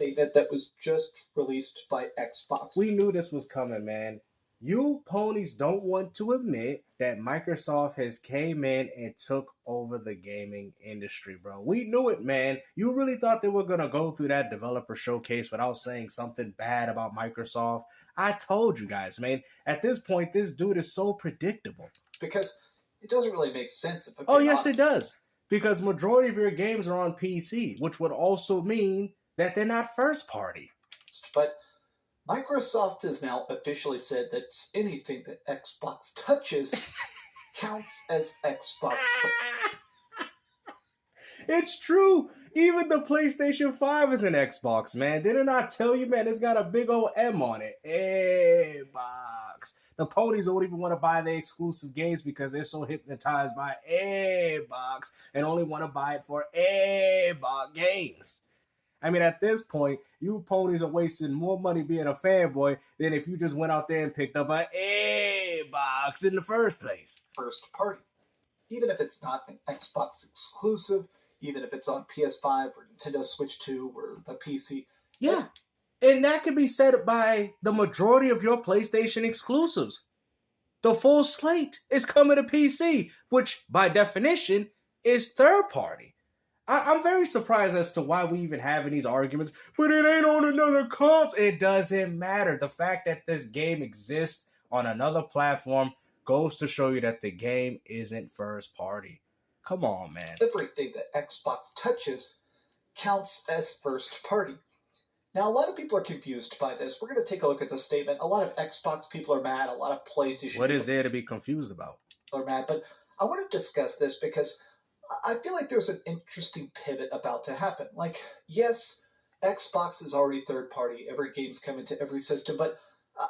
statement that was just released by Xbox. We knew this was coming, man. You ponies don't want to admit that Microsoft has came in and took over the gaming industry, bro. We knew it, man. You really thought they were going to go through that developer showcase without saying something bad about Microsoft? I told you guys, man. At this point, this dude is so predictable. Because it doesn't really make sense. If oh, yes, it does. Because majority of your games are on PC, which would also mean that they're not first party. But Microsoft has now officially said that anything that Xbox touches counts as Xbox. It's true. Even the PlayStation 5 is an Xbox, man. Didn't I tell you, man? It's got a big old M on it. Xbox. The ponies don't even want to buy the exclusive games because they're so hypnotized by Xbox and only want to buy it for Xbox games. I mean, at this point, you ponies are wasting more money being a fanboy than if you just went out there and picked up an Xbox in the first place. First party. Even if it's not an Xbox exclusive, even if it's on PS5 or Nintendo Switch 2 or the PC. Yeah. And that can be said by the majority of your PlayStation exclusives. The full slate is coming to PC, which by definition is third party. I'm very surprised as to why we even having these arguments, but it ain't on another console. It doesn't matter. The fact that this game exists on another platform goes to show you that the game isn't first party. Come on, man. Everything that Xbox touches counts as first party. Now, a lot of people are confused by this. We're going to take a look at the statement. A lot of Xbox people are mad. A lot of PlayStation What is there to be confused about? Are mad. But I want to discuss this because I feel like there's an interesting pivot about to happen. Like, yes, Xbox is already third party. Every game's coming to every system, but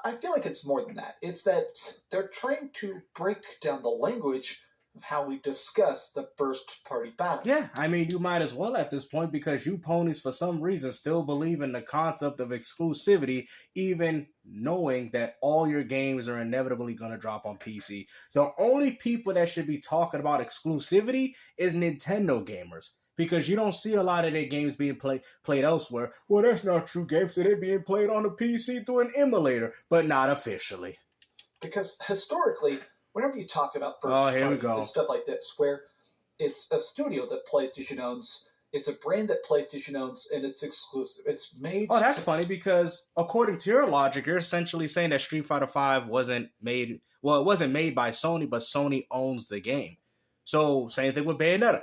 I feel like it's more than that. It's that they're trying to break down the language of how we discuss the first party battle. Yeah, I mean, you might as well at this point because you ponies, for some reason, still believe in the concept of exclusivity, even knowing that all your games are inevitably going to drop on PC. The only people that should be talking about exclusivity is Nintendo gamers, because you don't see a lot of their games being played elsewhere. Well, that's not true, games. So they're being played on the PC through an emulator, but not officially. Because historically, whenever you talk about first party, it's stuff like this, where it's a studio that PlayStation owns, it's a brand that PlayStation owns, and it's exclusive. It's made... Oh, that's funny, because according to your logic, you're essentially saying that Street Fighter V wasn't made... Well, it wasn't made by Sony, but Sony owns the game. So, same thing with Bayonetta.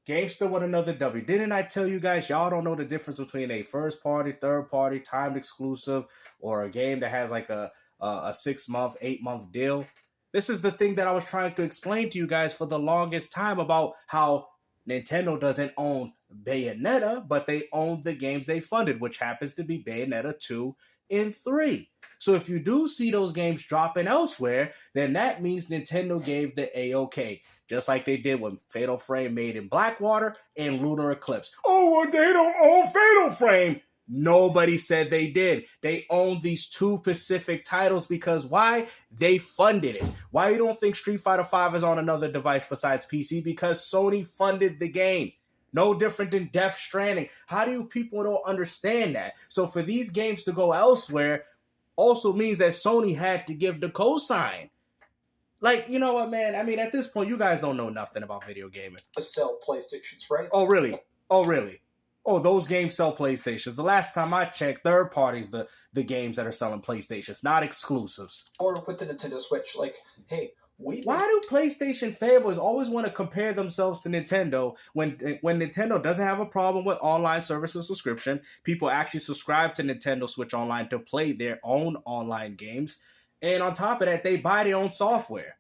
Game still with another W. Didn't I tell you guys, y'all don't know the difference between a first party, third party, timed exclusive, or a game that has like a 6-month, 8-month deal? This is the thing that I was trying to explain to you guys for the longest time about how Nintendo doesn't own Bayonetta, but they own the games they funded, which happens to be Bayonetta 2 and 3. So if you do see those games dropping elsewhere, then that means Nintendo gave the A-OK, just like they did when Fatal Frame made in Blackwater and Lunar Eclipse. Oh, well, they don't own Fatal Frame. Nobody said they did. They own these two specific titles because why? They funded it. Why you don't think Street Fighter V is on another device besides PC? Because Sony funded the game. No different than Death Stranding. How do you people don't understand that? So for these games to go elsewhere also means that Sony had to give the cosign. Like, you know what, man? I mean, at this point, you guys don't know nothing about video gaming. To sell PlayStations, right? Oh, really? Oh, really? Oh, those games sell PlayStations. The last time I checked, third parties, the games that are selling PlayStations, not exclusives. Or with the Nintendo Switch, like, hey, why do PlayStation fanboys always want to compare themselves to Nintendo when Nintendo doesn't have a problem with online service and subscription? People actually subscribe to Nintendo Switch Online to play their own online games. And on top of that, they buy their own software.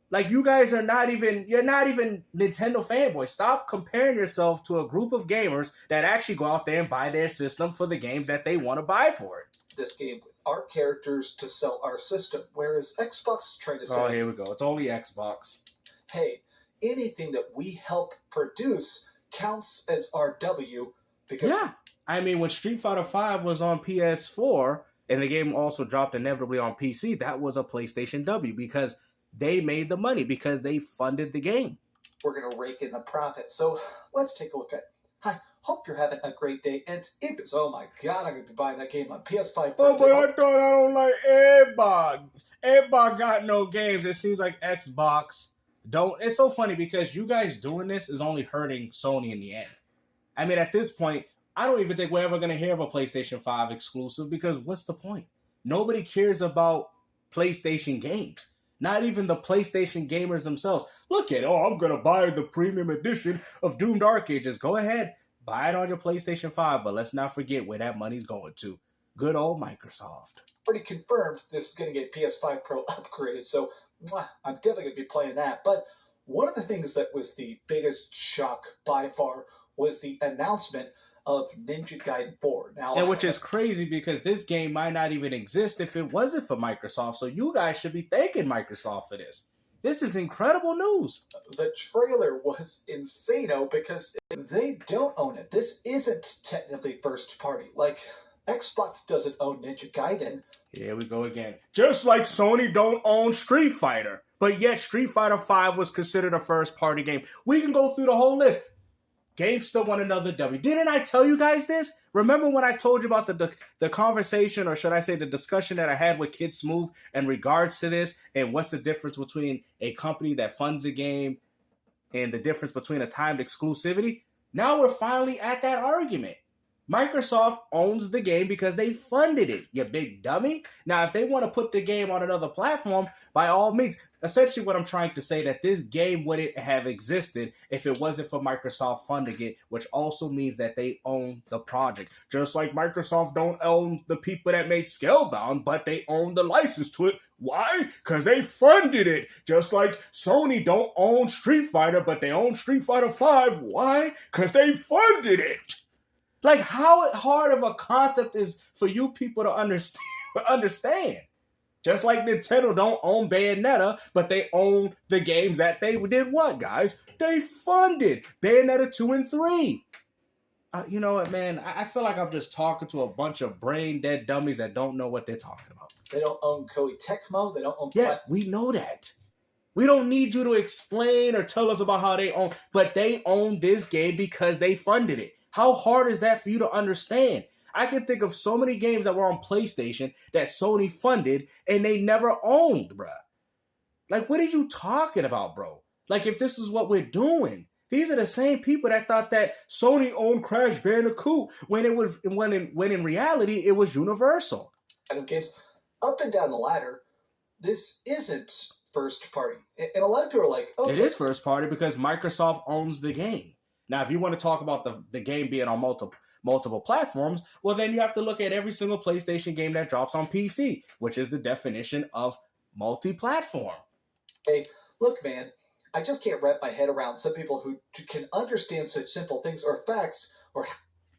Like, you guys are you're not even Nintendo fanboys. Stop comparing yourself to a group of gamers that actually go out there and buy their system for the games that they want to buy for it. This game with our characters to sell our system, whereas Xbox is trying to say... Oh, here we go. It's only Xbox. Hey, anything that we help produce counts as RW because... Yeah. I mean, when Street Fighter V was on PS4, and the game also dropped inevitably on PC, that was a PlayStation W because... they made the money because they funded the game. We're going to rake in the profit. So let's take a look at... Hope you're having a great day. And if it's, oh my god, I'm going to be buying that game on PS5 Oh, Pro. but I thought I don't like everybody. Everybody got no games. It seems like Xbox don't. It's so funny because you guys doing this is only hurting Sony in the end. I mean, at this point, I don't even think we're ever going to hear of a PlayStation 5 exclusive because what's the point? Nobody cares about PlayStation games. Not even the PlayStation gamers themselves. Look at, oh, I'm going to buy the premium edition of Doomed Dark Ages. Go ahead, buy it on your PlayStation 5, but let's not forget where that money's going to. Good old Microsoft. Already confirmed this is going to get PS5 Pro upgrade, so I'm definitely going to be playing that. But one of the things that was the biggest shock by far was the announcement of Ninja Gaiden 4. Now, and which is crazy because this game might not even exist if it wasn't for Microsoft. So you guys should be thanking Microsoft for this. This is incredible news. The trailer was insane-o because they don't own it. This isn't technically first party. Like, Xbox doesn't own Ninja Gaiden. Here we go again. Just like Sony don't own Street Fighter. But yet Street Fighter V was considered a first party game. We can go through the whole list. Games still won another W. Didn't I tell you guys this? Remember when I told you about the conversation, or should I say the discussion that I had with Kid Smooth in regards to this, and what's the difference between a company that funds a game and the difference between a timed exclusivity? Now we're finally at that argument. Microsoft owns the game because they funded it, you big dummy. Now, if they want to put the game on another platform, by all means. Essentially what I'm trying to say, that this game wouldn't have existed if it wasn't for Microsoft funding it, which also means that they own the project. Just like Microsoft don't own the people that made Scalebound, but they own the license to it. Why? Because they funded it. Just like Sony don't own Street Fighter, but they own Street Fighter V. Why? Because they funded it. Like, how hard of a concept is for you people to understand? Just like Nintendo don't own Bayonetta, but they own the games that they did what, guys? They funded Bayonetta 2 and 3. You know what, man? I feel like I'm just talking to a bunch of brain-dead dummies that don't know what they're talking about. They don't own Koei Tecmo. They don't own... Yeah, we know that. We don't need you to explain or tell us about how they own, but they own this game because they funded it. How hard is that for you to understand? I can think of so many games that were on PlayStation that Sony funded and they never owned, bruh. Like, what are you talking about, bro? Like, if this is what we're doing, these are the same people that thought that Sony owned Crash Bandicoot when in reality it was Universal. Games up and down the ladder, this isn't first party, and a lot of people are like, "Okay, it is first party because Microsoft owns the game." Now, if you want to talk about the game being on multiple platforms, well, then you have to look at every single PlayStation game that drops on PC, which is the definition of multi-platform. Hey, look, man, I just can't wrap my head around some people who can understand such simple things or facts or...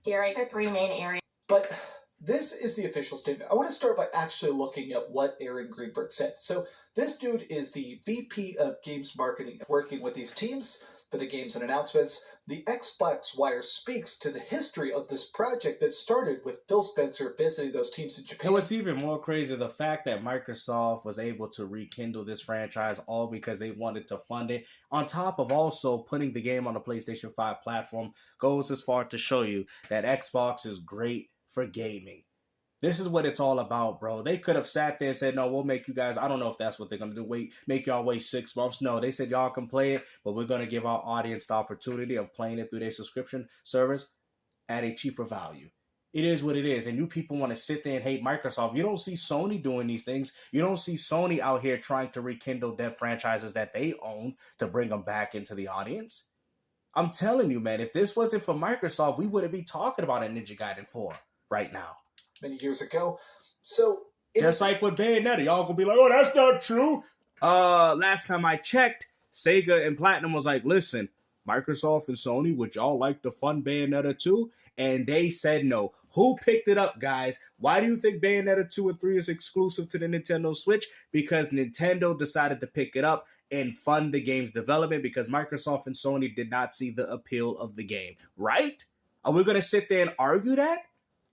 Here are the three main areas. But this is the official statement. I want to start by actually looking at what Aaron Greenberg said. So this dude is the VP of Games Marketing, working with these teams for the games and announcements. The Xbox Wire speaks to the history of this project that started with Phil Spencer visiting those teams in Japan. And what's even more crazy, the fact that Microsoft was able to rekindle this franchise all because they wanted to fund it, on top of also putting the game on the PlayStation 5 platform, goes as far to show you that Xbox is great for gaming. This is what it's all about, bro. They could have sat there and said, no, we'll make you guys, I don't know if that's what they're going to do, make y'all wait 6 months. No, they said y'all can play it, but we're going to give our audience the opportunity of playing it through their subscription service at a cheaper value. It is what it is, and you people want to sit there and hate Microsoft. You don't see Sony doing these things. You don't see Sony out here trying to rekindle dead franchises that they own to bring them back into the audience. I'm telling you, man, if this wasn't for Microsoft, we wouldn't be talking about a Ninja Gaiden 4 right now. Many years ago. So just like with Bayonetta, y'all gonna be like, oh, that's not true. Last time I checked, Sega and Platinum was like, listen, Microsoft and Sony, would y'all like to fund Bayonetta 2? And they said no. Who picked it up, guys? Why do you think Bayonetta 2 and 3 is exclusive to the Nintendo Switch? Because Nintendo decided to pick it up and fund the game's development because Microsoft and Sony did not see the appeal of the game, right? Are we gonna sit there and argue that?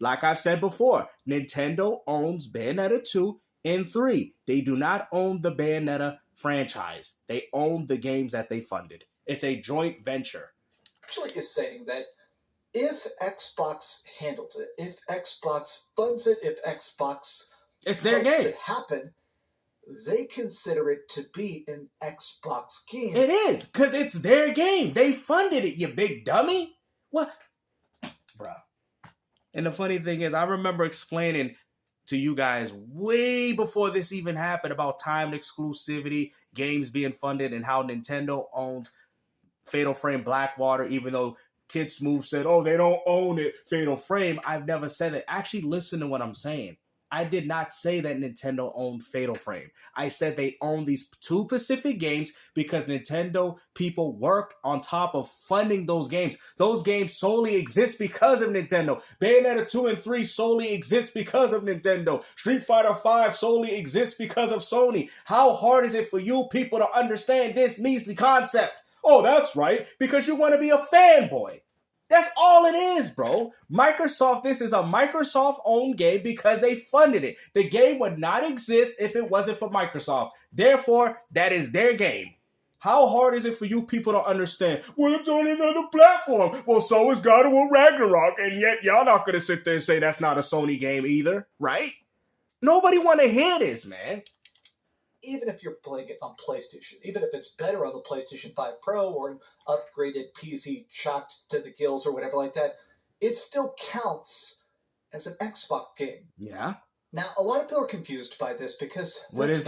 Like I've said before, Nintendo owns Bayonetta 2 and 3. They do not own the Bayonetta franchise. They own the games that they funded. It's a joint venture. Actually is saying that if Xbox handles it, if Xbox funds it, if Xbox It's their helps game. it happen, they consider it to be an Xbox game. It is, because it's their game. They funded it, you big dummy. What? Bruh. And the funny thing is, I remember explaining to you guys way before this even happened about timed exclusivity, games being funded, and how Nintendo owns Fatal Frame Blackwater, even though Kid Smooth said, oh, they don't own it, Fatal Frame. I've never said that. Actually, listen to what I'm saying. I did not say that Nintendo owned Fatal Frame. I said they own these two specific games because Nintendo people worked on top of funding those games. Those games solely exist because of Nintendo. Bayonetta 2 and 3 solely exist because of Nintendo. Street Fighter 5 solely exists because of Sony. How hard is it for you people to understand this measly concept? Oh, that's right, because you want to be a fanboy. That's all it is, bro. Microsoft, this is a Microsoft-owned game because they funded it. The game would not exist if it wasn't for Microsoft. Therefore, that is their game. How hard is it for you people to understand? Well, it's on another platform. Well, so is God of War Ragnarok, and yet y'all not going to sit there and say that's not a Sony game either, right? Nobody want to hear this, man. Even if you're playing it on PlayStation, even if it's better on the PlayStation 5 Pro or an upgraded PC chopped to the gills or whatever like that, it still counts as an Xbox game. Yeah. Now, a lot of people are confused by this because what is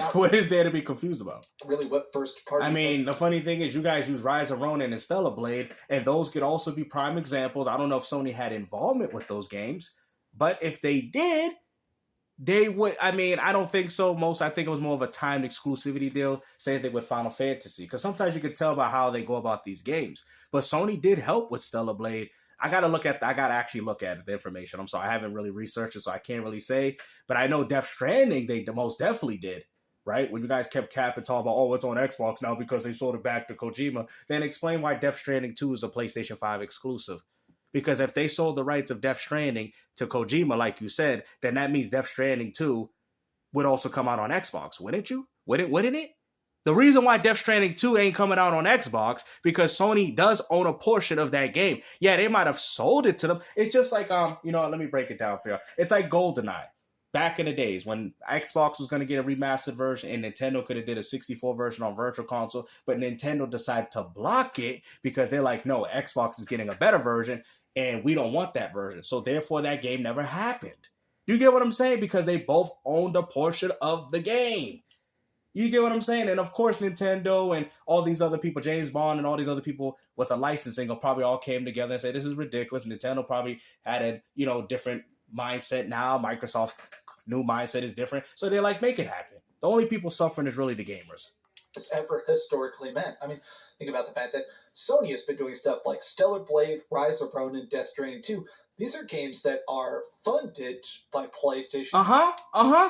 there to be confused about? Really, what first party? I mean, the funny thing is, you guys use Rise of Ronin and Stellar Blade, and those could also be prime examples. I don't know if Sony had involvement with those games, but if they did, they would. I mean, I don't think so. I think it was more of a timed exclusivity deal. Same thing with Final Fantasy, because sometimes you can tell by how they go about these games. But Sony did help with Stellar Blade. I gotta actually look at the information. I'm sorry, I haven't really researched it, so I can't really say. But I know Death Stranding, they most definitely did. Right? When you guys kept capping talking about, oh, it's on Xbox now because they sold it back to Kojima, then explain why Death Stranding 2 is a PlayStation 5 exclusive. Because if they sold the rights of Death Stranding to Kojima, like you said, then that means Death Stranding 2 would also come out on Xbox, wouldn't you? Wouldn't it? The reason why Death Stranding 2 ain't coming out on Xbox, because Sony does own a portion of that game. Yeah, they might have sold it to them. It's just like, let me break it down for you. It's like GoldenEye. Back in the days when Xbox was going to get a remastered version and Nintendo could have did a 64 version on Virtual Console, but Nintendo decided to block it because they're like, no, Xbox is getting a better version and we don't want that version. So therefore that game never happened. You get what I'm saying? Because they both owned a portion of the game. You get what I'm saying? And of course, Nintendo and all these other people, James Bond and all these other people with the licensing probably all came together and said, this is ridiculous. Nintendo probably had a, different mindset now. Microsoft's new mindset is different. So they're like, make it happen. The only people suffering is really the gamers. It's ever historically meant. I mean, think about the fact that Sony has been doing stuff like Stellar Blade, Rise of Ronin, Death Stranding 2. These are games that are funded by PlayStation.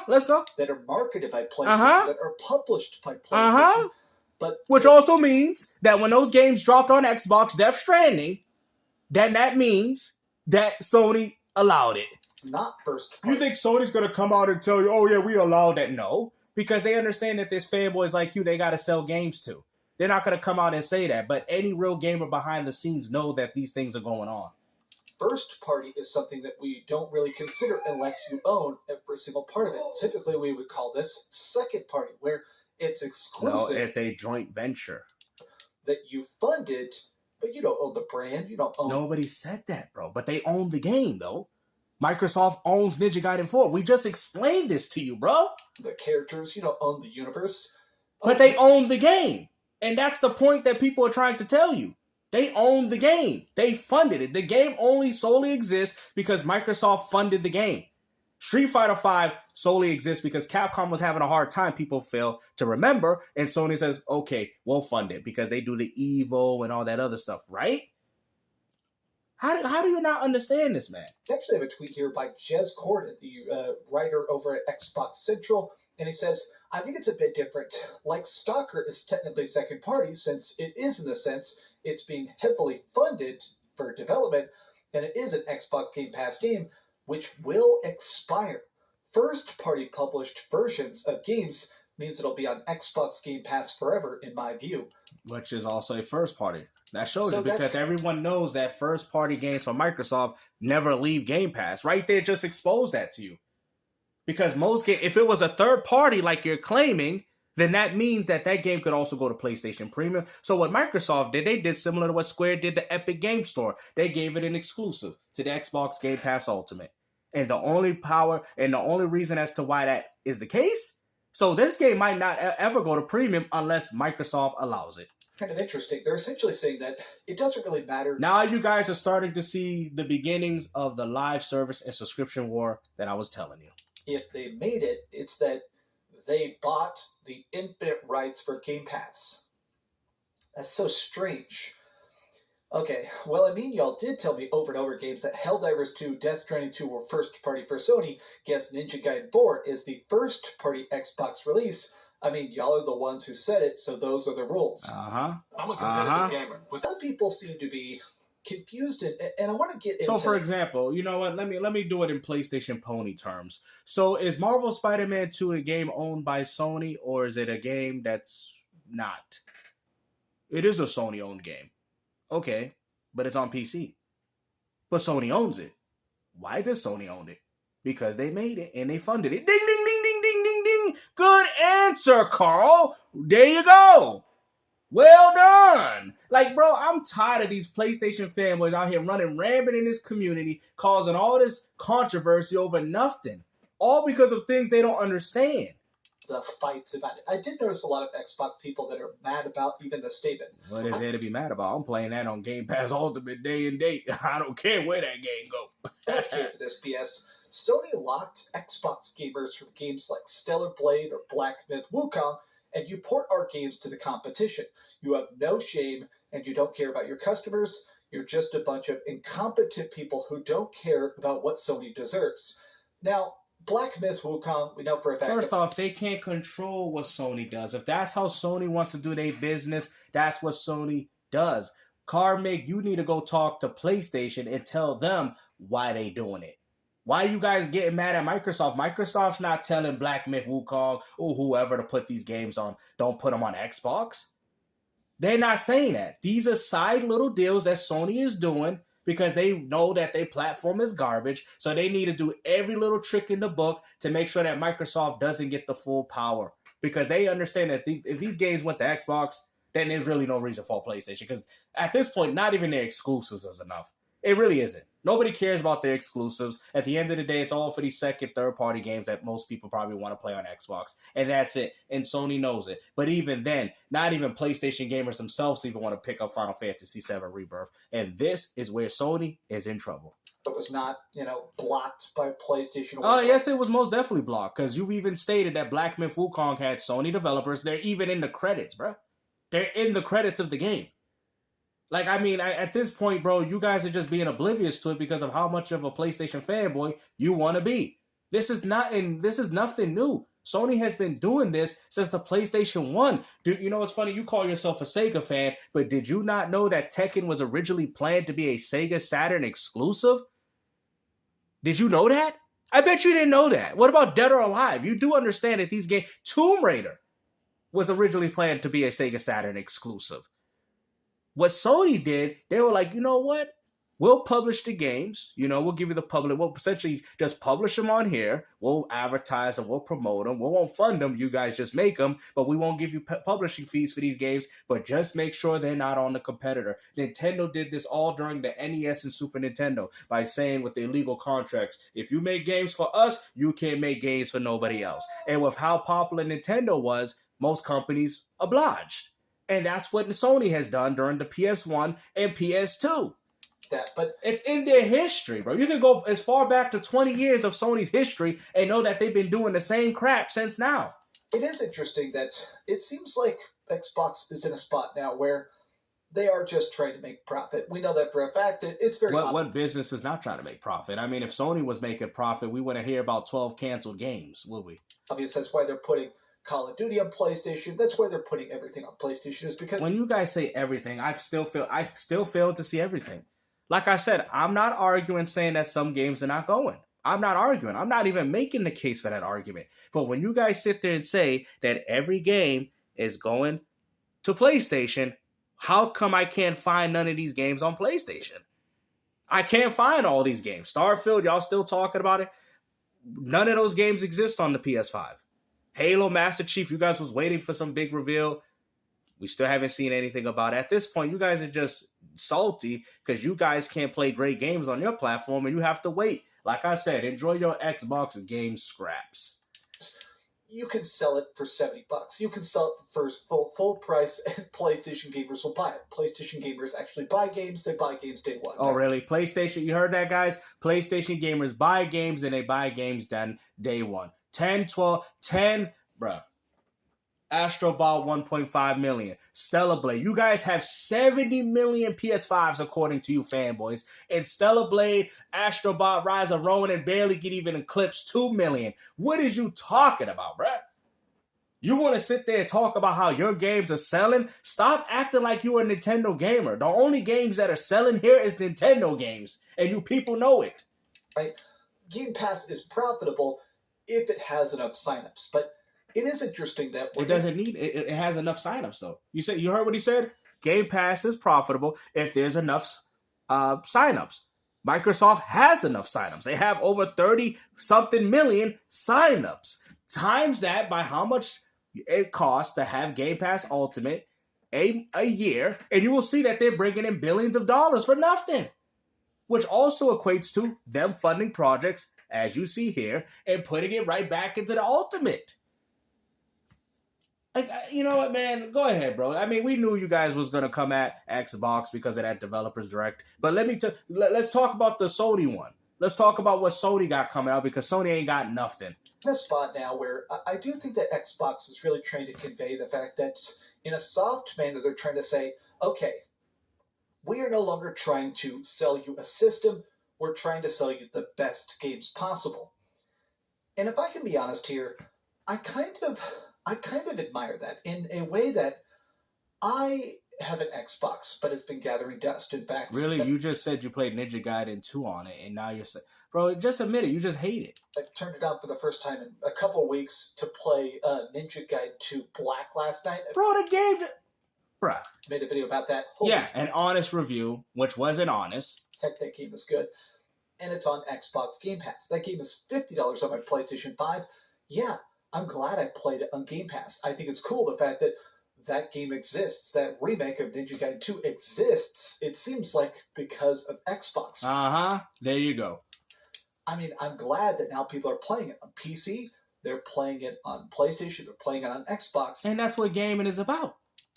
Let's go. That are marketed by PlayStation. That are published by PlayStation. But which also means that when those games dropped on Xbox, Death Stranding, then that means that Sony allowed it. Not first party. You think Sony's going to come out and tell you, oh yeah, we allowed that? No. Because they understand that there's fanboys like you they got to sell games to. They're not going to come out and say that. But any real gamer behind the scenes know that these things are going on. First party is something that we don't really consider unless you own every single part of it. Typically, we would call this second party, where it's exclusive. No, it's a joint venture. That you funded, but you don't own the brand. You don't own. Nobody said that, bro. But they own the game, though. Microsoft owns Ninja Gaiden 4. We just explained this to you, bro. The characters, you don't own the universe. But they own the game. And that's the point that people are trying to tell you. They own the game. They funded it. The game only solely exists because Microsoft funded the game. Street Fighter 5 solely exists because Capcom was having a hard time, people fail to remember, and Sony says, okay, we'll fund it because they do the Evo and all that other stuff, right? How do you not understand this, man? I actually have a tweet here by Jez Corden, the writer over at Xbox Central, and he says, I think it's a bit different. Like Stalker is technically second party since it is, in a sense, it's being heavily funded for development, and it is an Xbox Game Pass game, which will expire. First-party published versions of games means it'll be on Xbox Game Pass forever, in my view. which is also a first party. That shows So you because everyone knows that first party games from Microsoft never leave Game Pass. Right there, just exposed that to you. Because if it was a third party like you're claiming, then that means that game could also go to PlayStation Premium. So what Microsoft did, they did similar to what Square did to Epic Game Store. They gave it an exclusive to the Xbox Game Pass Ultimate. And the only reason as to why that is the case, so this game might not ever go to Premium unless Microsoft allows it. Kind of interesting. They're essentially saying that it doesn't really matter. Now you guys are starting to see the beginnings of the live service and subscription war that I was telling you. If they made it, it's that they bought the infinite rights for Game Pass. That's so strange. Okay, well, I mean, y'all did tell me over and over games that Helldivers 2, Death Stranding 2 were first party for Sony. Guess Ninja Gaiden 4 is the first party Xbox release. I mean, y'all are the ones who said it, so those are the rules. I'm a competitive gamer. Other people seem to be confused, and I want to get into... So, for example, you know what? Let me do it in PlayStation Pony terms. So, is Marvel Spider-Man 2 a game owned by Sony, or is it a game that's not? It is a Sony-owned game. Okay, but it's on PC. But Sony owns it. Why does Sony own it? Because they made it and they funded it. Ding, ding, ding, ding, ding, ding, ding. Good answer, Carl. There you go. Well done. Like, bro, I'm tired of these PlayStation fanboys out here running rampant in this community, causing all this controversy over nothing. All because of things they don't understand. The fights about it. I did notice a lot of Xbox people that are mad about even the statement. What is there to be mad about? I'm playing that on Game Pass Ultimate day and date. I don't care where that game go. I don't care for this BS. Sony locked Xbox gamers from games like Stellar Blade or Black Myth Wukong, and you port our games to the competition. You have no shame, and you don't care about your customers. You're just a bunch of incompetent people who don't care about what Sony deserves. Now, Black Myth Wukong, we know for a fact. First off, they can't control what Sony does. If that's how Sony wants to do their business, that's what Sony does. Carmig, you need to go talk to PlayStation and tell them why they doing it. Why are you guys getting mad at Microsoft? Microsoft's not telling Black Myth Wukong or whoever to put these games on. Don't put them on Xbox. They're not saying that. These are side little deals that Sony is doing because they know that their platform is garbage. So they need to do every little trick in the book to make sure that Microsoft doesn't get the full power. Because they understand that if these games went to Xbox, then there's really no reason for PlayStation. Because at this point, not even their exclusives is enough. It really isn't. Nobody cares about their exclusives. At the end of the day, it's all for these second, third-party games that most people probably want to play on Xbox. And that's it. And Sony knows it. But even then, not even PlayStation gamers themselves even want to pick up Final Fantasy VII Rebirth. And this is where Sony is in trouble. It was not, blocked by PlayStation. Oh, yes, it was most definitely blocked. Because you've even stated that Black Myth Wukong had Sony developers. They're even in the credits, bro. They're in the credits of the game. Like, I mean, at this point, bro, you guys are just being oblivious to it because of how much of a PlayStation fanboy you want to be. This is nothing new. Sony has been doing this since the PlayStation 1. Dude, you know what's funny? You call yourself a Sega fan, but did you not know that Tekken was originally planned to be a Sega Saturn exclusive? Did you know that? I bet you didn't know that. What about Dead or Alive? You do understand that these games... Tomb Raider was originally planned to be a Sega Saturn exclusive. What Sony did, they were like, you know what? We'll publish the games. We'll give you the public. We'll essentially just publish them on here. We'll advertise them. We'll promote them. We won't fund them. You guys just make them. But we won't give you publishing fees for these games. But just make sure they're not on the competitor. Nintendo did this all during the NES and Super Nintendo by saying with the illegal contracts, if you make games for us, you can't make games for nobody else. And with how popular Nintendo was, most companies obliged. And that's what Sony has done during the PS1 and PS2. But it's in their history, bro. You can go as far back to 20 years of Sony's history and know that they've been doing the same crap since now. It is interesting that it seems like Xbox is in a spot now where they are just trying to make profit. We know that for a fact. It's very What business is not trying to make profit? I mean, if Sony was making profit, we wouldn't hear about 12 canceled games, would we? Obviously, that's why they're putting Call of Duty on PlayStation. That's why they're putting everything on PlayStation, is because when you guys say everything, I still fail to see everything. Like I said, I'm not arguing saying that some games are not going. I'm not arguing. I'm not even making the case for that argument. But when you guys sit there and say that every game is going to PlayStation, how come I can't find none of these games on PlayStation? I can't find all these games. Starfield, y'all still talking about it? None of those games exist on the PS5. Halo Master Chief, you guys was waiting for some big reveal. We still haven't seen anything about it. At this point, you guys are just salty because you guys can't play great games on your platform and you have to wait. Like I said, enjoy your Xbox game scraps. You can sell it for $70. You can sell it for full price, and PlayStation gamers will buy it. PlayStation gamers actually buy games. They buy games day one. Oh, really? PlayStation, you heard that, guys? PlayStation gamers buy games, and they buy games then day one. 10, 12, 10, bruh. Astro Ball, 1.5 million. Stellar Blade. You guys have 70 million PS5s, according to you fanboys. And Stellar Blade, Astro Ball, Rise of Ronin barely get even eclipse 2 million. What is you talking about, bruh? You want to sit there and talk about how your games are selling? Stop acting like you're a Nintendo gamer. The only games that are selling here is Nintendo games. And you people know it. Right? Game Pass is profitable if it has enough signups. But it is interesting that it doesn't need it has enough signups though. You heard what he said? Game Pass is profitable if there's enough signups. Microsoft has enough signups. They have over 30 something million signups. Times that by how much it costs to have Game Pass Ultimate a year, and you will see that they're bringing in billions of dollars for nothing. Which also equates to them funding projects, as you see here, and putting it right back into the Ultimate. Like, you know what, man? Go ahead, bro. I mean, we knew you guys was gonna come at Xbox because of that Developers Direct. But let's talk about the Sony one. Let's talk about what Sony got coming out because Sony ain't got nothing. In a spot now where I do think that Xbox is really trying to convey the fact that in a soft manner they're trying to say, okay, we are no longer trying to sell you a system. We're trying to sell you the best games possible. And if I can be honest here, I kind of admire that in a way that I have an Xbox, but it's been gathering dust. In fact, really, you just said you played Ninja Gaiden 2 on it, and now you're saying, bro, just admit it. You just hate it. I turned it on for the first time in a couple of weeks to play Ninja Gaiden 2 Black last night. Bro, the game, bruh. Made a video about that. An honest review, which wasn't honest. Heck, that game is good. And it's on Xbox Game Pass. That game is $50 on my PlayStation 5. Yeah, I'm glad I played it on Game Pass. I think it's cool the fact that that game exists. That remake of Ninja Gaiden 2 exists. It seems like because of Xbox. Uh-huh. There you go. I mean, I'm glad that now people are playing it on PC. They're playing it on PlayStation. They're playing it on Xbox. And that's what gaming is about.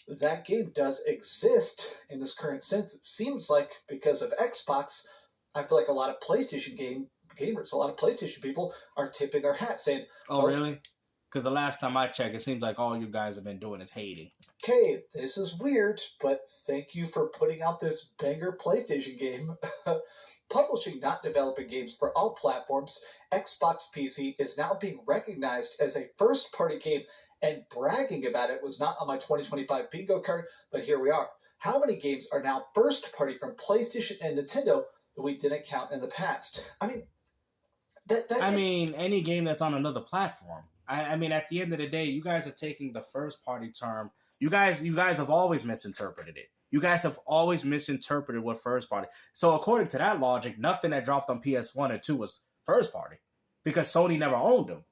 That game does exist in this current sense. It seems like because of Xbox, I feel like a lot of PlayStation gamers, a lot of PlayStation people are tipping their hat saying, oh, really? Because the last time I checked, it seems like all you guys have been doing is hating. Okay, this is weird, but thank you for putting out this banger PlayStation game. Publishing, not developing games for all platforms, Xbox PC is now being recognized as a first-party game, and bragging about it was not on my 2025 bingo card, but here we are. How many games are now first-party from PlayStation and Nintendo that we didn't count in the past? I mean, any game that's on another platform. I mean, at the end of the day, you guys are taking the first-party term. You guys have always misinterpreted it. You guys have always misinterpreted what first-party. So according to that logic, nothing that dropped on PS1 and 2 was first-party because Sony never owned them.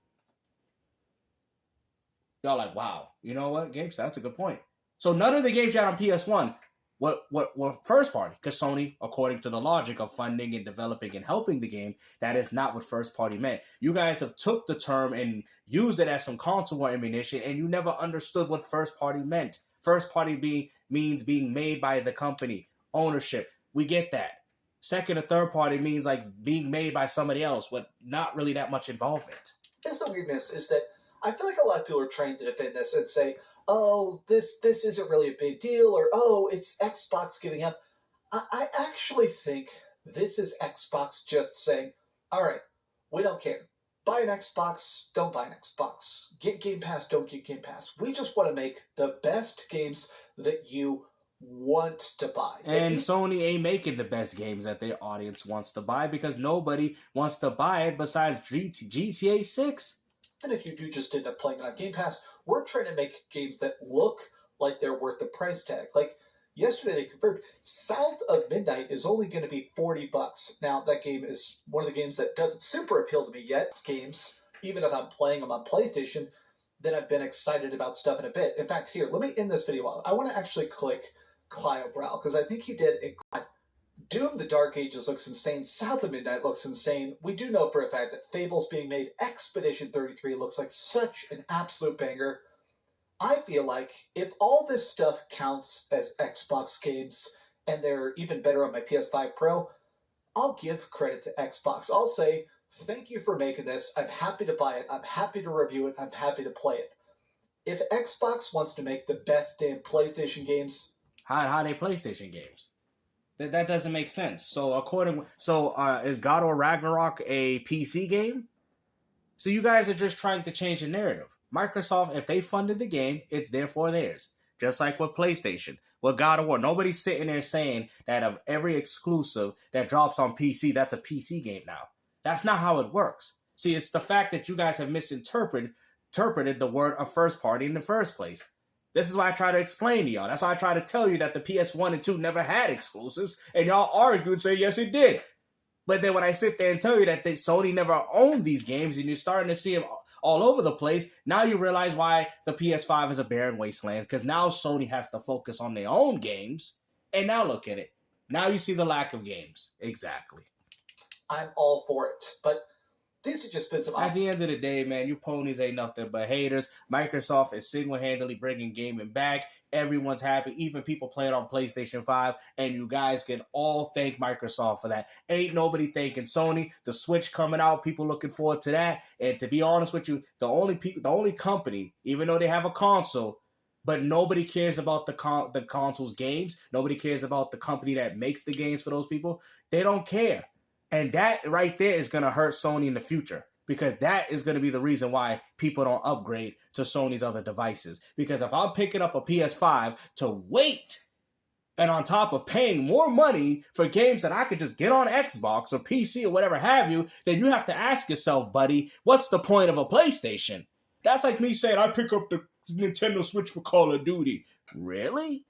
Y'all like, wow, you know what, GameStop, that's a good point. So none of the games you had on PS1 were first party, because Sony, according to the logic of funding and developing and helping the game, that is not what first party meant. You guys have took the term and used it as some console war ammunition, and you never understood what first party meant. First party means being made by the company, ownership. We get that. Second or third party means like being made by somebody else with not really that much involvement. Is the weirdness is that I feel like a lot of people are trying to defend this and say, oh, this isn't really a big deal, or, oh, it's Xbox giving up. I actually think this is Xbox just saying, all right, we don't care. Buy an Xbox, don't buy an Xbox. Get Game Pass, don't get Game Pass. We just want to make the best games that you want to buy. And Sony ain't making the best games that their audience wants to buy because nobody wants to buy it besides GTA 6. And if you do just end up playing it on Game Pass, we're trying to make games that look, like they're worth the price tag. Like yesterday they confirmed South of Midnight is only going to be $40. Now that game is one of the games that doesn't super appeal to me yet. Games, even if I'm playing them on PlayStation, then I've been excited about stuff in a bit. In fact, here, let me end this video. I want to actually click Clio Brow because I think he did a Doom the Dark Ages looks insane. South of Midnight looks insane. We do know for a fact that Fable's being made. Expedition 33 looks like such an absolute banger. I feel like if all this stuff counts as Xbox games and they're even better on my PS5 Pro, I'll give credit to Xbox. I'll say, thank you for making this. I'm happy to buy it. I'm happy to review it. I'm happy to play it. If Xbox wants to make the best damn PlayStation games, how are they PlayStation games? That doesn't make sense. So is God of Ragnarok a PC game? So you guys are just trying to change the narrative. Microsoft, if they funded the game, it's therefore theirs. Just like with PlayStation. With God of War, nobody's sitting there saying that of every exclusive that drops on PC, that's a PC game now. That's not how it works. See, it's the fact that you guys have misinterpreted the word of first party in the first place. This is why I try to explain to y'all. That's why I try to tell you that the PS1 and 2 never had exclusives, and y'all argue and say, yes, it did. But then when I sit there and tell you that Sony never owned these games and you're starting to see them all over the place, now you realize why the PS5 is a barren wasteland, because now Sony has to focus on their own games, and now look at it. Now you see the lack of games. Exactly. I'm all for it. But these have just been some... At the end of the day, man, you ponies ain't nothing but haters. Microsoft is single-handedly bringing gaming back. Everyone's happy. Even people playing on PlayStation 5. And you guys can all thank Microsoft for that. Ain't nobody thanking Sony. The Switch coming out, people looking forward to that. And to be honest with you, the only company, even though they have a console, but nobody cares about the console's games. Nobody cares about the company that makes the games for those people. They don't care. And that right there is going to hurt Sony in the future, because that is going to be the reason why people don't upgrade to Sony's other devices. Because if I'm picking up a PS5 to wait, and on top of paying more money for games that I could just get on Xbox or PC or whatever have you, then you have to ask yourself, buddy, what's the point of a PlayStation? That's like me saying I pick up the Nintendo Switch for Call of Duty. Really?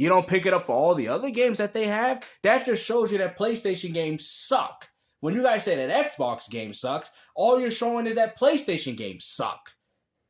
You don't pick it up for all the other games that they have? That just shows you that PlayStation games suck. When you guys say that Xbox game sucks, all you're showing is that PlayStation games suck.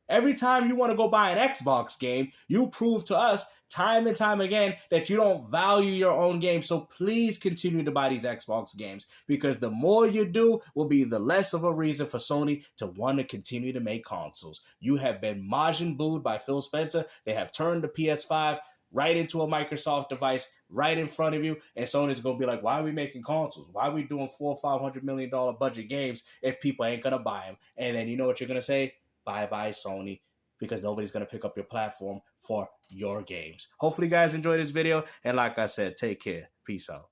Every time you want to go buy an Xbox game, you prove to us time and time again that you don't value your own game. So please continue to buy these Xbox games, because the more you do will be the less of a reason for Sony to want to continue to make consoles. You have been Majin Boo'd by Phil Spencer. They have turned the PS5 right into a Microsoft device right in front of you, and Sony's gonna be like, why are we making consoles? Why are we doing $400 or $500 million budget games if people ain't gonna buy them? And then you know what you're gonna say? Bye-bye, Sony, because nobody's gonna pick up your platform for your games. Hopefully you guys enjoyed this video, and like I said, take care. Peace out.